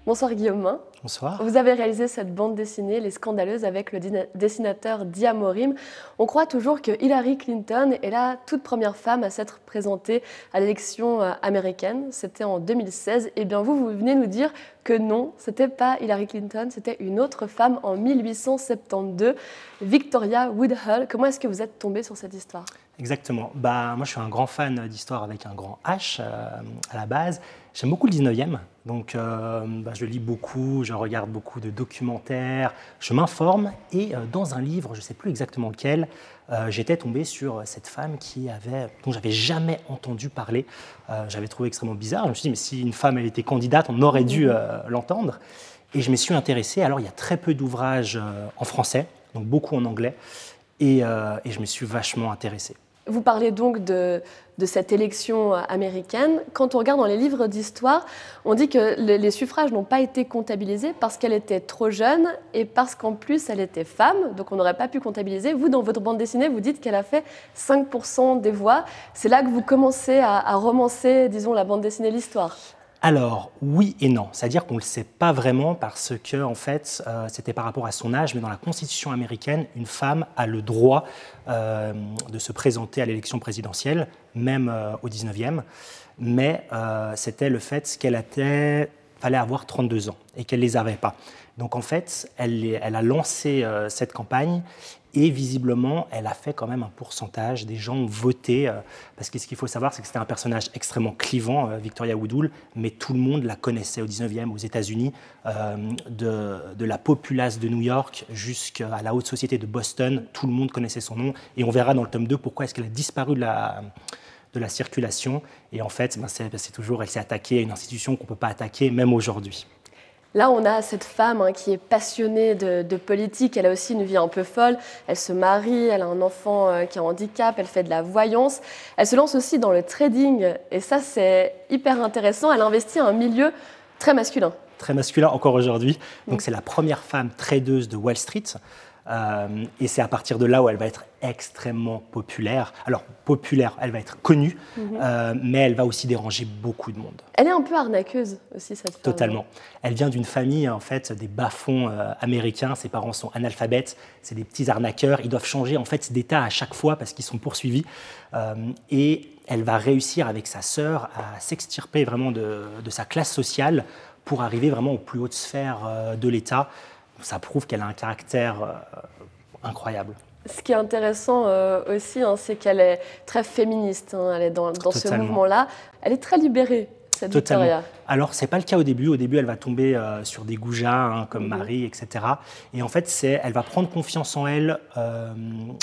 Bonsoir Guillaume. Bonsoir. Vous avez réalisé cette bande dessinée, Les Scandaleuses, avec le dessinateur Dia Morim. On croit toujours que Hillary Clinton est la toute première femme à s'être présentée à l'élection américaine. C'était en 2016. Eh bien, vous venez nous dire que non, c'était pas Hillary Clinton, c'était une autre femme en 1872, Victoria Woodhull. Comment est-ce que vous êtes tombé sur cette histoire ? Exactement. Moi, je suis un grand fan d'histoire avec un grand H à la base. J'aime beaucoup le 19e, donc je lis beaucoup, je regarde beaucoup de documentaires, je m'informe et dans un livre, je ne sais plus exactement lequel, j'étais tombé sur cette femme dont j'avais jamais entendu parler. J'avais trouvé extrêmement bizarre. Je me suis dit, mais si une femme elle était candidate, on aurait dû l'entendre. Et je m'y suis intéressé. Alors, il y a très peu d'ouvrages en français, donc beaucoup en anglais, et je me suis vachement intéressé. Vous parlez donc de cette élection américaine. Quand on regarde dans les livres d'histoire, on dit que les suffrages n'ont pas été comptabilisés parce qu'elle était trop jeune et parce qu'en plus elle était femme, donc on n'aurait pas pu comptabiliser. Vous, dans votre bande dessinée, vous dites qu'elle a fait 5% des voix. C'est là que vous commencez à romancer, disons, la bande dessinée, l'histoire. Alors, oui et non. C'est-à-dire qu'on ne le sait pas vraiment parce que, en fait, c'était par rapport à son âge, mais dans la Constitution américaine, une femme a le droit de se présenter à l'élection présidentielle, même au 19e. Mais c'était le fait fallait avoir 32 ans et qu'elle ne les avait pas. Donc, en fait, elle a lancé cette campagne. Et visiblement, elle a fait quand même un pourcentage. Des gens ont voté, parce que ce qu'il faut savoir, c'est que c'était un personnage extrêmement clivant, Victoria Woodhull, mais tout le monde la connaissait au 19e, aux États-Unis, de la populace de New York jusqu'à la haute société de Boston. Tout le monde connaissait son nom. Et on verra dans le tome 2 pourquoi est-ce qu'elle a disparu de la circulation. Et en fait, elle s'est attaquée à une institution qu'on ne peut pas attaquer, même aujourd'hui. Là, on a cette femme qui est passionnée de politique. Elle a aussi une vie un peu folle. Elle se marie, elle a un enfant qui a un handicap, elle fait de la voyance. Elle se lance aussi dans le trading. Et ça, c'est hyper intéressant. Elle investit un milieu très masculin. Très masculin encore aujourd'hui. Donc, c'est la première femme tradeuse de Wall Street. Et c'est à partir de là où elle va être extrêmement populaire. Alors, populaire, elle va être connue, mais elle va aussi déranger beaucoup de monde. Elle est un peu arnaqueuse aussi, cette femme. Totalement. Elle vient d'une famille, en fait, des bas-fonds américains. Ses parents sont analphabètes, c'est des petits arnaqueurs. Ils doivent changer, en fait, d'état à chaque fois parce qu'ils sont poursuivis. Et elle va réussir, avec sa sœur, à s'extirper vraiment de sa classe sociale pour arriver vraiment aux plus hautes sphères de l'État. Ça prouve qu'elle a un caractère incroyable. Ce qui est intéressant aussi, c'est qu'elle est très féministe. Elle est dans ce mouvement-là. Elle est très libérée, cette Victoria. Alors, ce n'est pas le cas au début. Au début, elle va tomber sur des goujats comme Marie, etc. Et en fait, elle va prendre confiance en elle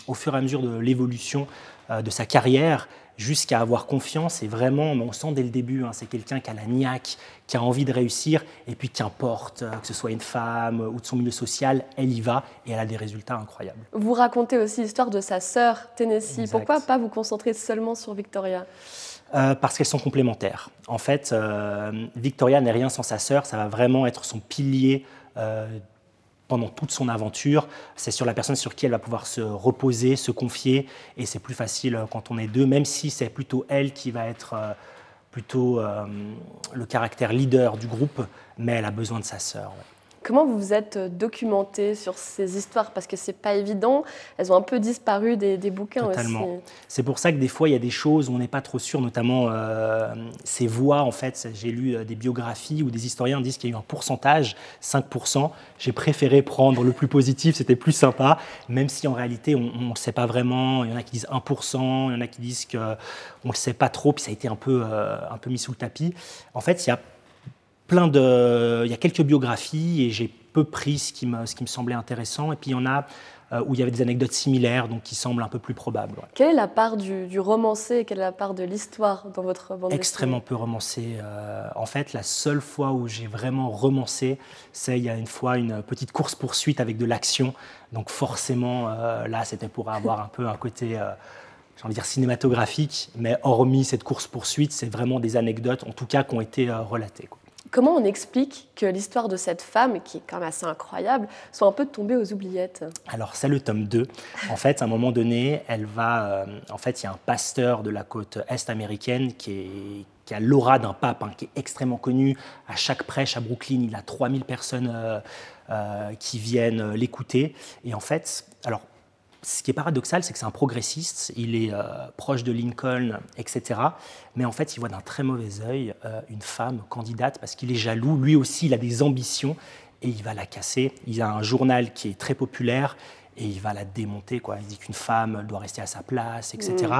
au fur et à mesure de l'évolution de sa carrière, jusqu'à avoir confiance. Et vraiment, on sent dès le début, c'est quelqu'un qui a la niaque, qui a envie de réussir, et puis qu'importe que ce soit une femme ou de son milieu social, elle y va et elle a des résultats incroyables. Vous racontez aussi l'histoire de sa sœur, Tennessee. Exact. Pourquoi pas vous concentrer seulement sur Victoria ? Parce qu'elles sont complémentaires. En fait, Victoria n'est rien sans sa sœur, ça va vraiment être son pilier pendant toute son aventure. C'est sur la personne sur qui elle va pouvoir se reposer, se confier, et c'est plus facile quand on est deux, même si c'est plutôt elle qui va être le caractère leader du groupe, mais elle a besoin de sa sœur. Ouais. Comment vous vous êtes documenté sur ces histoires ? Parce que c'est pas évident, elles ont un peu disparu des bouquins. Totalement. Aussi. C'est pour ça que des fois, il y a des choses où on n'est pas trop sûr, notamment ces voix. En fait, j'ai lu des biographies où des historiens disent qu'il y a eu un pourcentage, 5%. J'ai préféré prendre le plus positif, c'était plus sympa, même si en réalité, on ne le sait pas vraiment. Il y en a qui disent 1%, il y en a qui disent qu'on ne le sait pas trop, puis ça a été un peu mis sous le tapis. En fait, il y a quelques biographies et j'ai peu pris ce qui me semblait intéressant. Et puis il y en a où il y avait des anecdotes similaires, donc qui semblent un peu plus probables. Ouais. Quelle est la part du romancé et quelle est la part de l'histoire dans votre bande dessinée ? Extrêmement peu romancé. En fait, la seule fois où j'ai vraiment romancé, c'est il y a une fois une petite course-poursuite avec de l'action. Donc forcément, là, c'était pour avoir un peu un côté... j'ai envie de dire cinématographique, mais hormis cette course-poursuite, c'est vraiment des anecdotes, en tout cas, qui ont été relatées. Quoi. Comment on explique que l'histoire de cette femme, qui est quand même assez incroyable, soit un peu tombée aux oubliettes? Alors, c'est le tome 2. En fait, à un moment donné, il y a un pasteur de la côte est américaine qui a l'aura d'un pape, qui est extrêmement connu. À chaque prêche à Brooklyn, il a 3000 personnes qui viennent l'écouter. Et en fait, alors, ce qui est paradoxal, c'est que c'est un progressiste, il est proche de Lincoln, etc. Mais en fait, il voit d'un très mauvais œil une femme candidate parce qu'il est jaloux. Lui aussi, il a des ambitions et il va la casser. Il a un journal qui est très populaire et il va la démonter, quoi. Il dit qu'une femme doit rester à sa place, etc.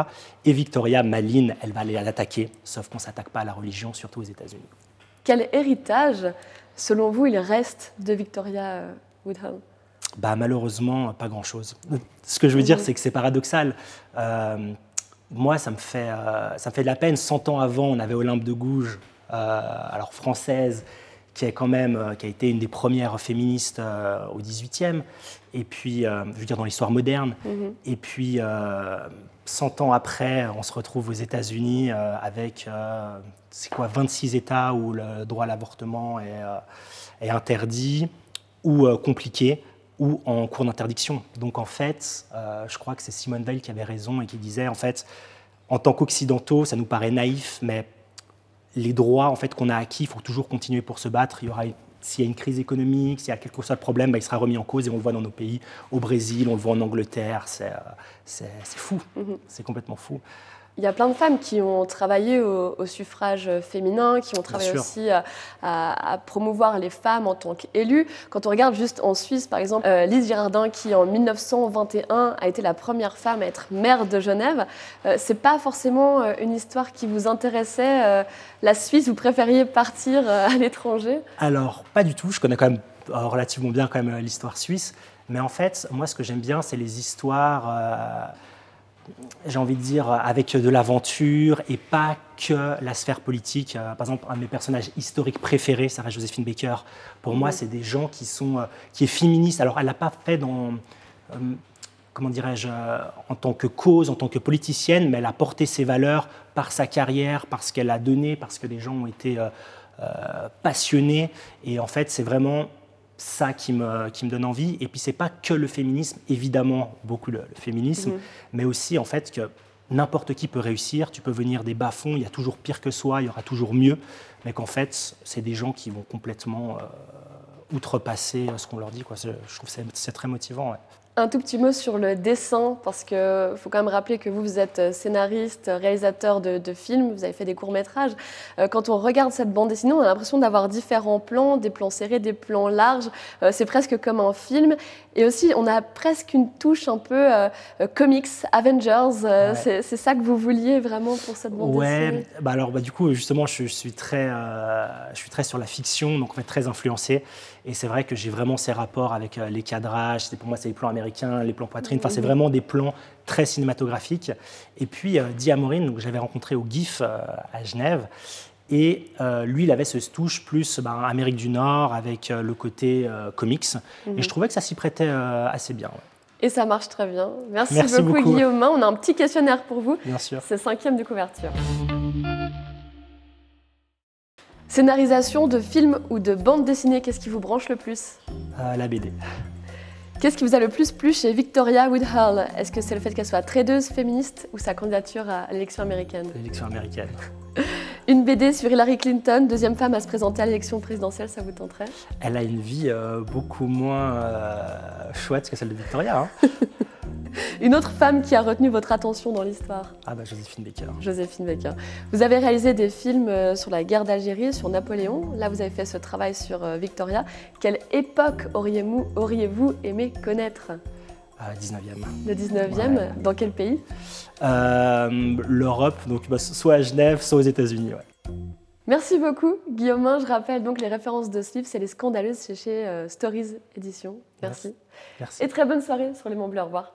Et Victoria, maline, elle va aller l'attaquer, sauf qu'on ne s'attaque pas à la religion, surtout aux États-Unis. Quel héritage, selon vous, il reste de Victoria Woodhull? Malheureusement, pas grand-chose. Ce que je veux dire, c'est que c'est paradoxal. Moi, ça me fait de la peine. 100 ans avant, on avait Olympe de Gouges, alors française, qui a été une des premières féministes au XVIIIe, et puis, je veux dire, dans l'histoire moderne. Et puis, 100 ans après, on se retrouve aux États-Unis avec, 26 États où le droit à l'avortement est interdit ou compliqué, ou en cours d'interdiction. Donc en fait, je crois que c'est Simone Veil qui avait raison et qui disait, en fait, en tant qu'occidentaux, ça nous paraît naïf, mais les droits en fait, qu'on a acquis, il faut toujours continuer pour se battre. S'il y a une crise économique, s'il y a quelque chose de problème, il sera remis en cause et on le voit dans nos pays, au Brésil, on le voit en Angleterre, c'est fou, c'est complètement fou. Il y a plein de femmes qui ont travaillé au suffrage féminin, qui ont travaillé aussi à promouvoir les femmes en tant qu'élues. Quand on regarde juste en Suisse, par exemple, Lise Girardin, qui en 1921 a été la première femme à être maire de Genève, c'est pas forcément une histoire qui vous intéressait. La Suisse, vous préfériez partir à l'étranger? Alors, pas du tout. Je connais quand même relativement bien quand même l'histoire suisse. Mais en fait, moi, ce que j'aime bien, c'est les histoires... j'ai envie de dire, avec de l'aventure et pas que la sphère politique. Par exemple, un de mes personnages historiques préférés, Sarah Joséphine Baker, pour moi, c'est des gens qui est féministe. Alors, elle ne l'a pas fait dans, comment dirais-je, en tant que cause, en tant que politicienne, mais elle a porté ses valeurs par sa carrière, par ce qu'elle a donné, parce que les gens ont été passionnés. Et en fait, c'est vraiment ça qui me donne envie. Et puis, c'est pas que le féminisme, évidemment, beaucoup le féminisme, mais aussi, en fait, que n'importe qui peut réussir. Tu peux venir des bas-fonds, il y a toujours pire que soi, il y aura toujours mieux, mais qu'en fait, c'est des gens qui vont complètement outrepasser ce qu'on leur dit, quoi. Je trouve que c'est très motivant, ouais. Un tout petit mot sur le dessin, parce qu'il faut quand même rappeler que vous êtes scénariste, réalisateur de films, vous avez fait des courts-métrages. Quand on regarde cette bande dessinée, on a l'impression d'avoir différents plans, des plans serrés, des plans larges. C'est presque comme un film. Et aussi, on a presque une touche un peu comics, Avengers. Ouais. C'est ça que vous vouliez vraiment pour cette bande dessinée? Alors, du coup, justement, je suis très sur la fiction, donc en fait très influencé. Et c'est vrai que j'ai vraiment ces rapports avec les cadrages. Pour moi, c'est les plans américains, les plans poitrine. Enfin, c'est vraiment des plans très cinématographiques. Et puis, Diamorine, que j'avais rencontré au GIF à Genève. Et lui, il avait ce touche plus Amérique du Nord avec le côté comics. Et je trouvais que ça s'y prêtait assez bien. Ouais. Et ça marche très bien. Merci beaucoup, Guillaume. On a un petit questionnaire pour vous. Bien sûr. C'est 5e de couverture. Scénarisation de films ou de bande dessinée, qu'est-ce qui vous branche le plus? La BD. Qu'est-ce qui vous a le plus plu chez Victoria Woodhull? Est-ce que c'est le fait qu'elle soit tradeuse féministe ou sa candidature à l'élection américaine? L'élection américaine. Une BD sur Hillary Clinton, 2e femme à se présenter à l'élection présidentielle, ça vous tenterait? Elle a une vie beaucoup moins chouette que celle de Victoria. Hein. Une autre femme qui a retenu votre attention dans l'histoire? Joséphine Baker. Joséphine Baker. Vous avez réalisé des films sur la guerre d'Algérie, sur Napoléon. Là, vous avez fait ce travail sur Victoria. Quelle époque auriez-vous aimé connaître? 19e. Le 19e, ouais. Dans quel pays? L'Europe, donc soit à Genève, soit aux États-Unis. Ouais. Merci beaucoup, Guillaume. Je rappelle donc les références de ce livre, c'est Les Scandaleuses chez Stories Éditions. Merci. Merci. Et très bonne soirée sur Les Monts Bleus. Au revoir.